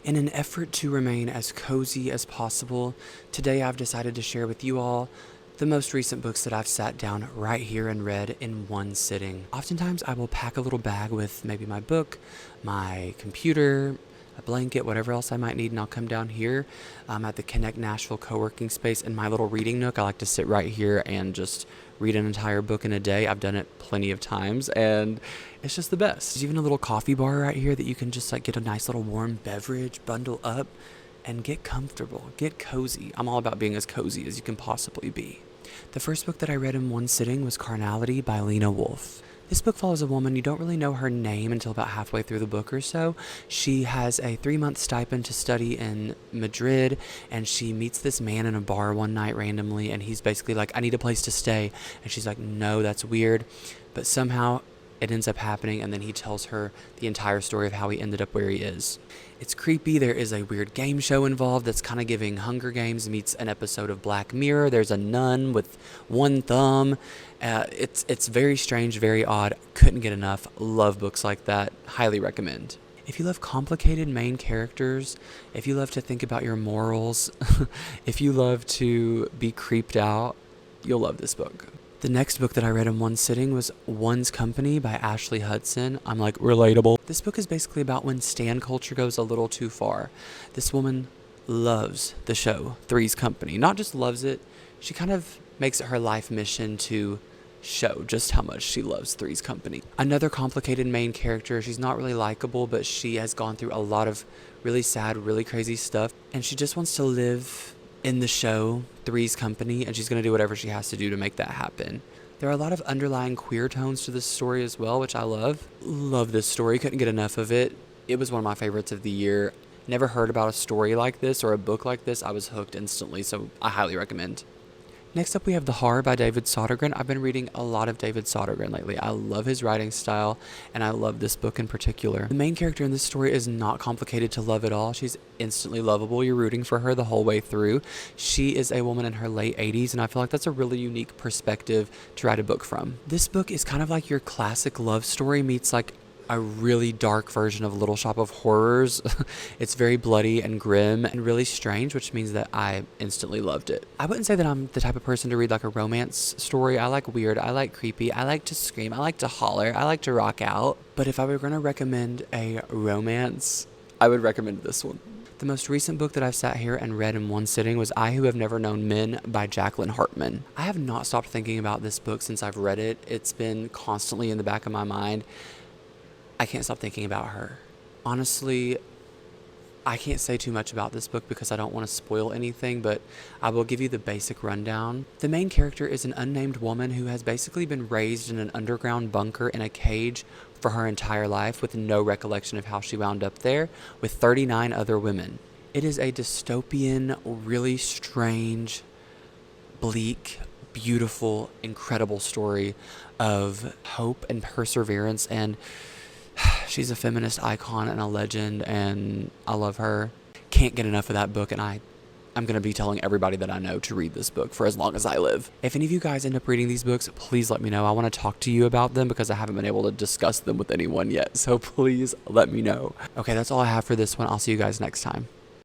In an effort to remain as cozy as possible, today I've decided to share with you all the most recent books that I've sat down right here and read in one sitting. Oftentimes I will pack a little bag with maybe my book, my computer, a blanket, whatever else I might need, and I'll come down here at the Kenect Nashville co-working space in my little reading nook. I like to sit right here and just read an entire book in a day. I've done it plenty of times, and it's just the best. There's even a little coffee bar right here that you can just get a nice little warm beverage, bundle up, and get comfortable, get cozy. I'm all about being as cozy as you can possibly be. The first book that I read in one sitting was Carnality by Lena Wolf. This book follows a woman, you don't really know her name until about halfway through the book or so. She has a 3-month stipend to study in Madrid, and she meets this man in a bar one night randomly, and he's basically like, I need a place to stay. And she's like, no, that's weird. But somehow it ends up happening, and then he tells her the entire story of how he ended up where he is. It's creepy. There is a weird game show involved that's kind of giving Hunger Games meets an episode of Black Mirror. There's a nun with one thumb. It's very strange, very odd. Couldn't get enough. Love books like that. Highly recommend. If you love complicated main characters, if you love to think about your morals, if you love to be creeped out, you'll love this book. The next book that I read in one sitting was One's Company by Ashley Hudson. I'm like, relatable. This book is basically about when stan culture goes a little too far. This woman loves the show, Three's Company. Not just loves it, she kind of makes it her life mission to show just how much she loves Three's Company. Another complicated main character. She's not really likable, but she has gone through a lot of really sad, really crazy stuff, and she just wants to live in the show Three's Company, and she's going to do whatever she has to do to make that happen. There are a lot of underlying queer tones to this story as well, which I love. Love this story. Couldn't get enough of it. It was one of my favorites of the year. Never heard about a story like this or a book like this. I was hooked instantly, so I highly recommend. Next up, we have The Horror by David Sodergren. I've been reading a lot of David Sodergren lately. I love his writing style, and I love this book in particular. The main character in this story is not complicated to love at all. She's instantly lovable. You're rooting for her the whole way through. She is a woman in her late 80s, and I feel like that's a really unique perspective to write a book from. This book is kind of like your classic love story meets like a really dark version of Little Shop of Horrors. It's very bloody and grim and really strange, which means that I instantly loved it. I wouldn't say that I'm the type of person to read like a romance story. I like weird, I like creepy, I like to scream, I like to holler, I like to rock out. But if I were going to recommend a romance, I would recommend this one. The most recent book that I've sat here and read in one sitting was I Who Have Never Known Men by Jacqueline Hartman. I have not stopped thinking about this book since I've read it. It's been constantly in the back of my mind. I can't stop thinking about her. Honestly, I can't say too much about this book because I don't want to spoil anything, but I will give you the basic rundown. The main character is an unnamed woman who has basically been raised in an underground bunker in a cage for her entire life with no recollection of how she wound up there with 39 other women. It is a dystopian, really strange, bleak, beautiful, incredible story of hope and perseverance, and she's a feminist icon and a legend, and I love her. Can't get enough of that book, and I'm going to be telling everybody that I know to read this book for as long as I live. If any of you guys end up reading these books, please let me know. I want to talk to you about them because I haven't been able to discuss them with anyone yet, so please let me know. Okay, that's all I have for this one. I'll see you guys next time.